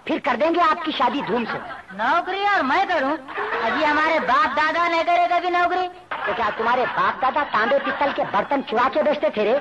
फिर कर देंगे आपकी शादी धूम से। नौकरी और मैं करूं? अजी हमारे बाप दादा ने करे कभी नौकरी। तो क्या तुम्हारे बाप दादा तांबे पित्तल के बर्तन चुरा के बेचते थे रे?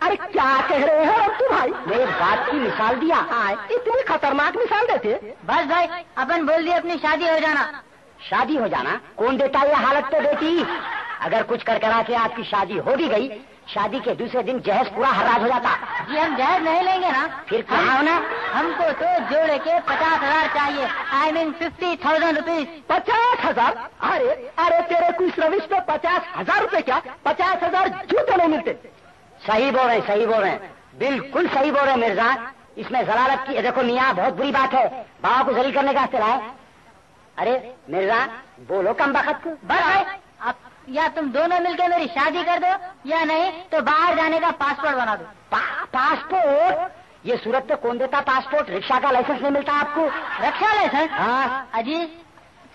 अरे क्या कह रहे हो रंतू भाई? मेरे बाप की मिसाल दिया। इतनी खतरनाक मिसाल देते? बस भाई अपन बोल दिए अपनी शादी हो जाना। शादी हो जाना? कौन देता ये हालत तो बेटी। अगर कुछ कर करा के आपकी शादी हो भी गई, शादी के दूसरे दिन जहेज पूरा हर्राज हो जाता। जी हम जहेज नहीं लेंगे ना। फिर क्या होना? हमको तो जोड़े के 50,000 चाहिए। I mean 50,000 rupees. 50,000? अरे अरे तेरे कुछ रविश पे 50,000 रुपए क्या, 50,000 जूते नहीं मिलते। सही बोल रहे, सही बोल रहे, बिल्कुल सही बोल रहे मिर्जा। इसमें जलालत की देखो मियाँ बहुत बुरी बात है, बाबा को जलील करने का इस्तेलाह है। अरे मिर्जा बोलो कम बखत। बस आप या तुम दोनों मिलकर मेरी शादी कर दो, या नहीं तो बाहर जाने का पासपोर्ट बना दो। पासपोर्ट? ये सूरत में कौन देता पासपोर्ट? रिक्शा का लाइसेंस नहीं मिलता आपको? रक्षा लाइसेंस? हाँ। अजी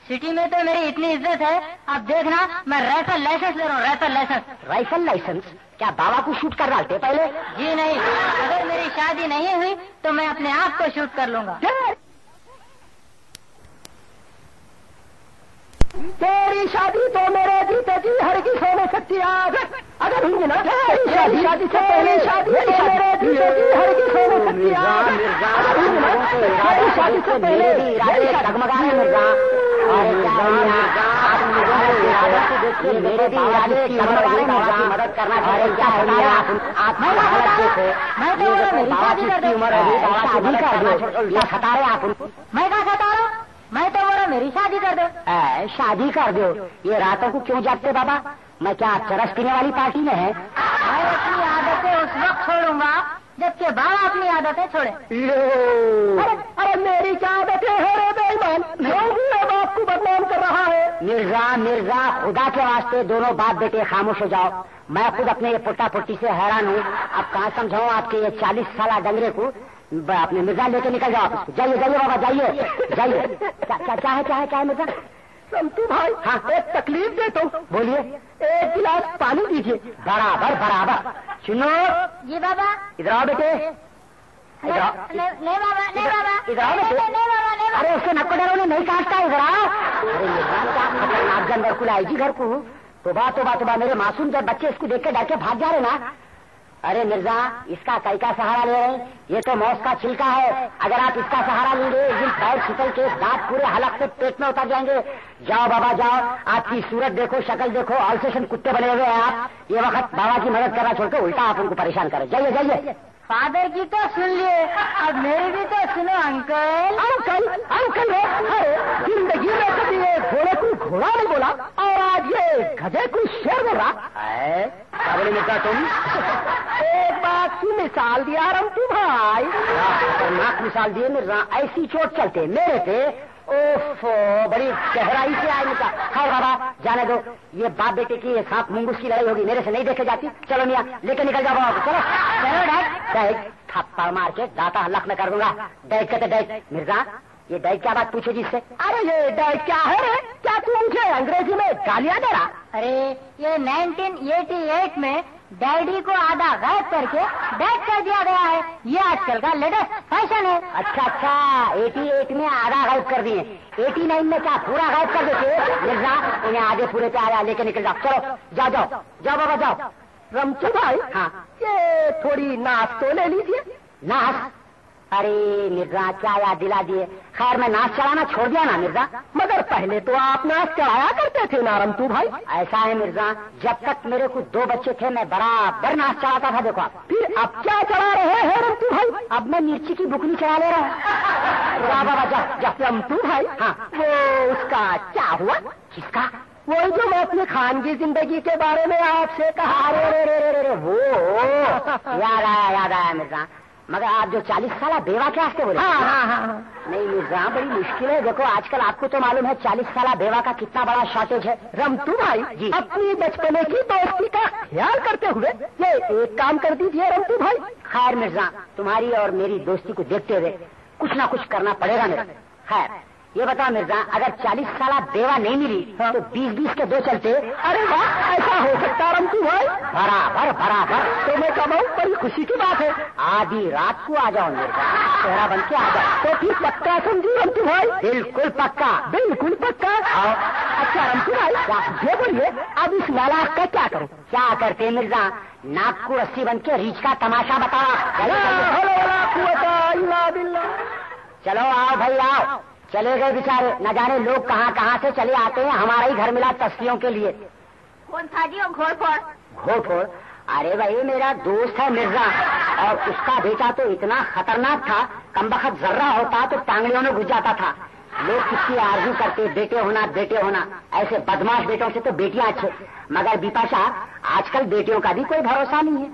सिटी में तो मेरी इतनी इज्जत है, अब देखना मैं राइफल लाइसेंस ले रहा हूँ। Rifle licence. Rifle licence? क्या बाबा को शूट कर डालते पहले? जी नहीं, अगर मेरी शादी नहीं हुई तो मैं अपने आप को शूट कर लूंगा। तेरी शादी तो मेरे जीते जी हरगिज़ हो नहीं सकती। आज अगर हुई ना तेरी शादी से पहले शादी तो मेरे जीते जी हरगिज़ हो नहीं सकती। अगर हुई ना तेरी शादी से पहले डगमगाने मिर्जा। अरे मेरे भी इरादे की मदद करना चाहिए। क्या है आप हालत देखो, मैं तो मेरी शादी कर दो। उम्र अभी शादी कर दो। खता रहे आप उनको? मैं क्या खता रहा हूँ? मैं तो बोला मेरी शादी कर दो। शादी कर दो? ये रातों को क्यों जागते बाबा? मैं क्या चरस पीने वाली पार्टी में है? मैं अपनी आदतें उस वक्त छोड़ूंगा जबकि बाबा अपनी आदतें छोड़े। अरे मेरी क्या आदतें है रे बेईमान? बाप को बदनाम कर रहा है। मिर्जा खुदा के वास्ते दोनों बाप बेटे खामोश हो जाओ। मैं खुद अपने ये पुट्टा पुट्टी से हैरान हूँ। अब कहाँ समझाऊँ आपके ये 40 साल डंगरे को? अपने मिर्जा लेके निकल जाओ। जाइए जाइए बाबा जाइए जाइए। क्या है मिर्जा? संतू भाई, हाँ एक तकलीफ देता हूँ। बोलिए। एक गिलास पानी दीजिए। बराबर। सुनो जी बाबा। इधर आओ बेटे। नहीं बाबा, नहीं बाबा, इधर आओ बेटे। नहीं बाबा। अरे उसके नक्को डरो ने नहीं काटता। इधर आओ। अरे मिर्जा क्या खतरनाक जानवर को लाई जी घर को। तोबा मेरे मासूम जब बच्चे इसको देख के डर के भाग जा रहे ना। अरे मिर्जा इसका कई का सहारा ले रहे हैं? ये तो मौत का छिलका है। अगर आप इसका सहारा लेंगे एक दिन पैर फिसल के दांत पूरे हलक से पेट में उतर जाएंगे। जाओ बाबा जाओ, आपकी सूरत देखो, शक्ल देखो, ऑल्सेशन कुत्ते बने हुए हैं आप। ये वक्त बाबा की मदद करना छोड़कर उल्टा आप उनको परेशान करें। जाइए। फादर की तो सुन लिए, अब मेरी भी तो सुनो अंकल। अंकल जिंदगी में कभी ये घोड़े को घोड़ा नहीं बोला और आज ये गधे को शेर बोल रहा है। क्या बोले मिर्जा तुम? एक बात की मिसाल दिया रंतू भाई। खतरनाक मिसाल दिए मिर्जा। ऐसी चोट चलते मेरे पे? ओफो, बड़ी गहराई से आए मिर्जा। खैर बाबा जाने दो। ये बाप बेटे की सांप मुंगूस की लड़ाई होगी, मेरे से नहीं देखे जाती। चलो मियाँ लेके निकल जाओ बाबा। चलो डैड थप्पड़ मार के दाता हल्लक में कर दूंगा। डैड कहते डैड। मिर्जा ये डैड क्या बात पूछो जिससे? अरे ये डैड क्या है रे? क्या तू मुझे अंग्रेजी में गालियां दे रहा? अरे ये 1988 में डैडी को आधा गायब करके डैड कर दिया गया है। ये आजकल का लेटेस्ट फैशन है। अच्छा 88 में आधा गायब कर दिए, 89 में क्या पूरा गायब कर देते? मिर्जा उन्हें आधे पूरे पे आया, लेके निकल जाओ। चलो जाओ बाबा जाओ। रमचू भाई, हाँ ये थोड़ी नाश तो ले लीजिए। नाश? अरे मिर्जा क्या याद दिला दिए। खैर मैं नाच चढ़ाना छोड़ दिया ना मिर्जा। मगर पहले तो आप नाच चढ़ाया करते थे ना रमतू भाई। ऐसा है मिर्जा, जब तक मेरे को 2 बच्चे थे मैं बराबर नाच चढ़ाता था। देखो आप। फिर अब क्या चढ़ा रहे हैं रमतू भाई? अब मैं मिर्ची की बुकनी चढ़ा ले रहा हूँ। जा बाबा जा। रमतू भाई, हाँ वो उसका क्या हुआ? किसका? वही जो मैं अपनी खानगी जिंदगी के बारे में आपसे कहा। अरे वो याद आया मिर्जा। मगर आप जो 40 साल बेवा के वास्ते बोले? हाँ। नहीं मिर्जा बड़ी मुश्किल है। देखो आजकल आपको तो मालूम है 40 साल बेवा का कितना बड़ा शॉर्टेज है। रमतू भाई जी, अपनी बचपने की दोस्ती का ख्याल करते हुए ये एक काम कर दीजिए रमतू भाई। खैर मिर्जा तुम्हारी और मेरी दोस्ती को देखते हुए कुछ ना कुछ करना पड़ेगा मेरा। खैर ये बताओ मिर्जा, अगर 40 साल बेवा नहीं मिली तो 20-20 के 2 चलते। अरे वाह, ऐसा हो सकता रमतू भाई? बराबर बराबर। तो मैं कब आऊँ? बड़ी खुशी की बात है। आधी रात को आ जाओ मिर्जा, चेहरा बन के आ जाओ। तो फिर पक्का समझी रमतू भाई? बिल्कुल पक्का। बिल्कुल पक्का। अच्छा रमतू भाई, ये बोलिए अब इस नालायक का क्या करूँ? क्या करते मिर्जा? नाक को रस्सी बन के रीछ का तमाशा बताओ। चलो आओ भाई आओ। चले गए बेचारे, न जाने लोग कहाँ कहाँ से चले आते हैं, हमारा ही घर मिला तस्लियों के लिए। कौन था जी वो घोड़फोड़? घोड़फोड़? अरे भाई मेरा दोस्त है मिर्जा, और उसका बेटा तो इतना खतरनाक था, कमबख्त जर्रा होता तो टांगलियों में घुस जाता था। लोग किसकी आरज़ू करते, बेटे होना बेटे होना। ऐसे बदमाश बेटों से तो बेटियां अच्छे, मगर बिपाशा आजकल बेटियों का भी कोई भरोसा नहीं है।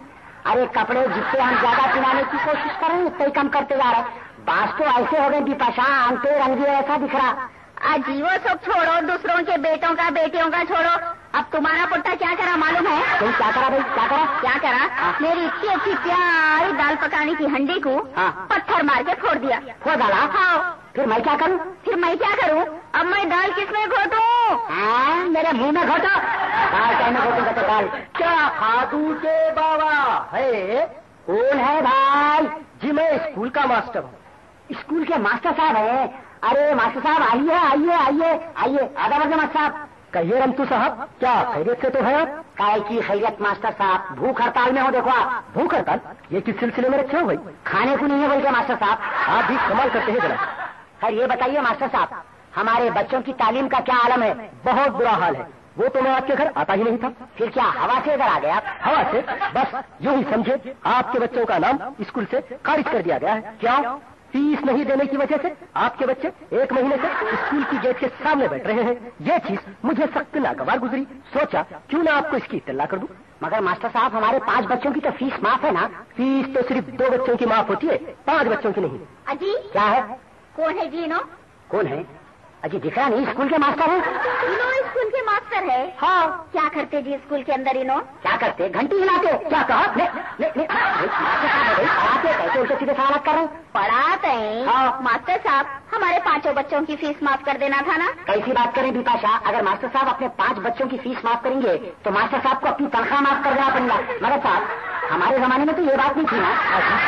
अरे कपड़े जितने हम ज्यादा पहनाने की कोशिश कर रहे हैं उतना ही कम करते जा रहे हैं। बास तो ऐसे हो गए बिपाशा, अंते रंगी ऐसा दिख रहा। अजी वो सब छोड़ो, दूसरों के बेटों का बेटियों का छोड़ो। अब तुम्हारा पुट्टा क्या करा मालूम है? तुम क्या करा भाई? क्या करा? क्या करा? मेरी इतनी अच्छी प्यारी दाल पकाने की हंडी को पत्थर मार के फोड़ दिया। फोड़ डाला? हाँ। फिर मैं क्या करूं? फिर मैं क्या करूं? अब मैं दाल किसमें घोटूं? मेरे मुंह में घोटो। दाल क्या में घोटूंगा तो दाल? क्या खादू के बाबा है? कौन है भाई? जी मैं स्कूल का मास्टर हूँ। स्कूल के मास्टर साहब हैं? अरे मास्टर साहब आइए आइए आइए आइए। आधा बजे मास्टर साहब। कहिए रमतू साहब, क्या खैरियत से तो है आप? काय की खैरियत मास्टर साहब, भूख हड़ताल में हो देखो आप। भूख हड़ताल? ये किस सिलसिले में रखे हो भाई? खाने को नहीं है बोलते मास्टर साहब। आप भी कमाल करते हैं जरा। खैर ये बताइए मास्टर साहब, हमारे बच्चों की तालीम का क्या आलम है? बहुत बुरा हाल है। वो तो मैं आपके घर आता ही नहीं था। फिर क्या हवा से इधर आ गया? हवा से? बस यूं ही समझे, आपके बच्चों का नाम स्कूल से खारिज कर दिया गया है। क्यों? फीस नहीं देने की वजह से आपके बच्चे 1 महीने से स्कूल की गेट के सामने बैठ रहे हैं। ये चीज मुझे सख्त नागवार गुजरी। सोचा क्यों ना आपको इसकी इत्तला कर दूं। मगर मास्टर साहब हमारे 5 बच्चों की तो फीस माफ है ना? फीस तो सिर्फ 2 बच्चों की माफ होती है, 5 बच्चों की नहीं। अजी क्या है? कौन है जी इनो? कौन है? अजी दिख रहा नहीं, स्कूल के मास्टर है। इनो स्कूल के मास्टर है? हाँ। क्या करते जी स्कूल के अंदर इनो? क्या करते? घंटी हिलाते। क्या कहा? पढ़ाते कैसे? उनसे सीधे सवाल कर रहे हैं। पढ़ाते हैं? हाँ। मास्टर साहब हमारे 5 बच्चों की फीस माफ कर देना था ना? कैसी बात करें बिपाशा, अगर मास्टर साहब अपने 5 बच्चों की फीस माफ करेंगे तो मास्टर साहब को अपनी तनख्वाह माफ कर देना पड़ेगा। मगर साहब हमारे जमाने में तो ये बात नहीं थी ना।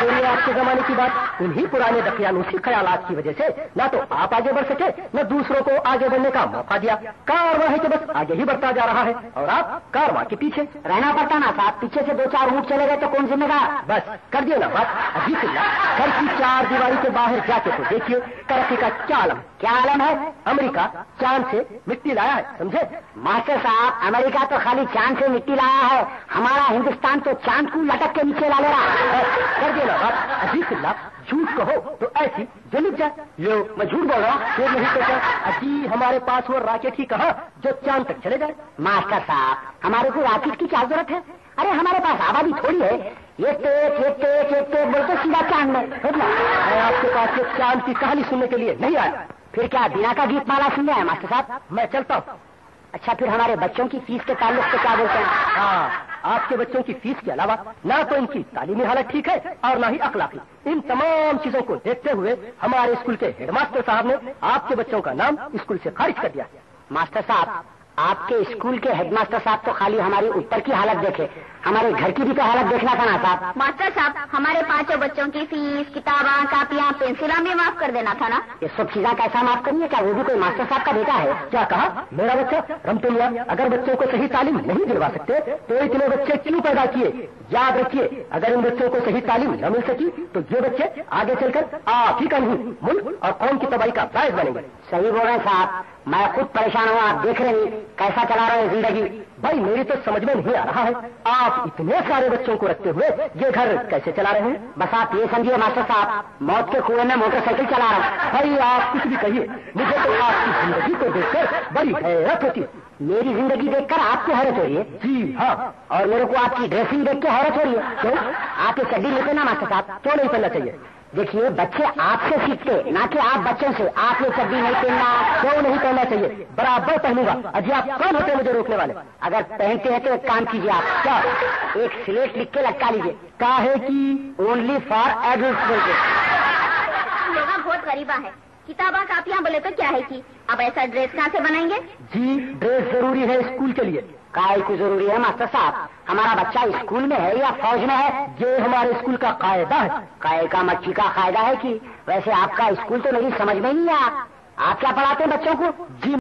बोलिए आपके जमाने की बात। उन्हीं पुराने दकियानूसी ख्यालात की वजह से न तो आप आगे बढ़ सके न दूसरों को आगे बढ़ने का मौका दिया। कारवां है कि बस आगे ही बढ़ता जा रहा है और आप कारवां के पीछे रहना पड़ता ना साहब। पीछे से 2-4 ऊँट चले गए तो कौन जिम्मेदार? बस कर दिए ना बात। अजीब घर की 4 दीवारी के बाहर जाके तो देखिए तरक्की का क्या आलम। क्या आलम है? अमेरिका चांद से मिट्टी लाया है, समझे? मास्टर साहब अमेरिका तो खाली चांद से मिट्टी लाया है, हमारा हिंदुस्तान तो चांद को लटक के नीचे ला ले रहा है। कर देना बात। अजीब सिल्ला झूठ कहो तो ऐसी जलिब जाए। लो मैं झूठ बोल रहा हूँ? फिर नहीं तो क्या? अजी हमारे पास वो रॉकेट ही कहा जो चांद तक चले जाए। मास्टर साहब हमारे को रॉकेट की क्या जरूरत है? अरे हमारे पास आबादी थोड़ी है। ये टेक बोलते सीधा चांद में। मैं आपके पास एक चांद की कहानी सुनने के लिए नहीं आया। फिर क्या बिना का गीत माला सुन रहे हैं मास्टर साहब? मैं चलता हूँ। अच्छा फिर हमारे बच्चों की फीस के ताल्लुक से क्या बोलते हैं? हाँ, आपके बच्चों की फीस के अलावा ना तो इनकी तालीमी हालत ठीक है और ना ही अखलाकी। इन तमाम चीजों को देखते हुए हमारे स्कूल के हेडमास्टर साहब ने आपके बच्चों का नाम स्कूल से खारिज कर दिया। मास्टर साहब आपके स्कूल के हेडमास्टर साहब तो खाली हमारी ऊपर की हालत देखे, हमारे घर की भी तो हालत देखना था ना साहब। मास्टर साहब हमारे 5 बच्चों की फीस, किताबें, कापियाँ, पेंसिलां भी माफ कर देना था ना? ये सब चीजें कैसा माफ करिए? क्या वो भी कोई मास्टर साहब का बेटा है? क्या कहा? मेरा बच्चा? रमतुलिया अगर बच्चों को सही तालीम नहीं दिलवा सकते तो इतने बच्चे क्यों पैदा किए? याद रखिए अगर इन बच्चों को सही तालीम न मिल सकी तो ये बच्चे आगे चलकर आप ही का नहीं मुल्क और कौम की तबाही का बायस बनेंगे। सही बोल रहे हैं साहब, मैं खुद परेशान हूँ। आप देख रहे हैं कैसा चला रहे हैं जिंदगी। भाई मेरी तो समझ में नहीं आ रहा है, आप इतने सारे बच्चों को रखते हुए ये घर कैसे चला रहे हैं? बस आप ये समझिए मास्टर साहब, मौत के कुएं में मोटरसाइकिल चला रहा हूँ। भाई आप कुछ भी कहिए, मुझे तो आपकी जिंदगी को देखकर बड़ी हैरत होती है। मेरी जिंदगी देखकर आपको हैरत हो रही है? जी हाँ। और मेरे को आपकी ड्रेसिंग देख के हैरत हो रही है। क्यों? आप ये चड्डी नहीं पहना मास्टर साहब? क्यों नहीं पहनना चाहिए? देखिए बच्चे आपसे सीखते ना कि आप बच्चों से। आप ये चड्डी नहीं पहनना। क्यों नहीं पहनना चाहिए? बराबर पहनूंगा। अजी आप कौन होते हैं मुझे रोकने वाले? अगर पहनते हैं तो एक काम कीजिए आप। क्या? एक स्लेट लिख के लटका लीजिए। काहे की? ओनली फॉर एडल्ट बोल के। लोग बहुत गरीबा है, किताबा कापियाँ बोले तो क्या है कि अब ऐसा ड्रेस कहाँ से बनाएंगे? जी ड्रेस जरूरी है स्कूल के लिए। काय को जरूरी है मास्टर साहब? हमारा बच्चा स्कूल में है या फौज में है? ये हमारे स्कूल का कायदा है। काय का मच्छी का फायदा है कि? वैसे आपका स्कूल तो मेरी समझ में नहीं आया। आप क्या पढ़ाते हैं बच्चों को? जी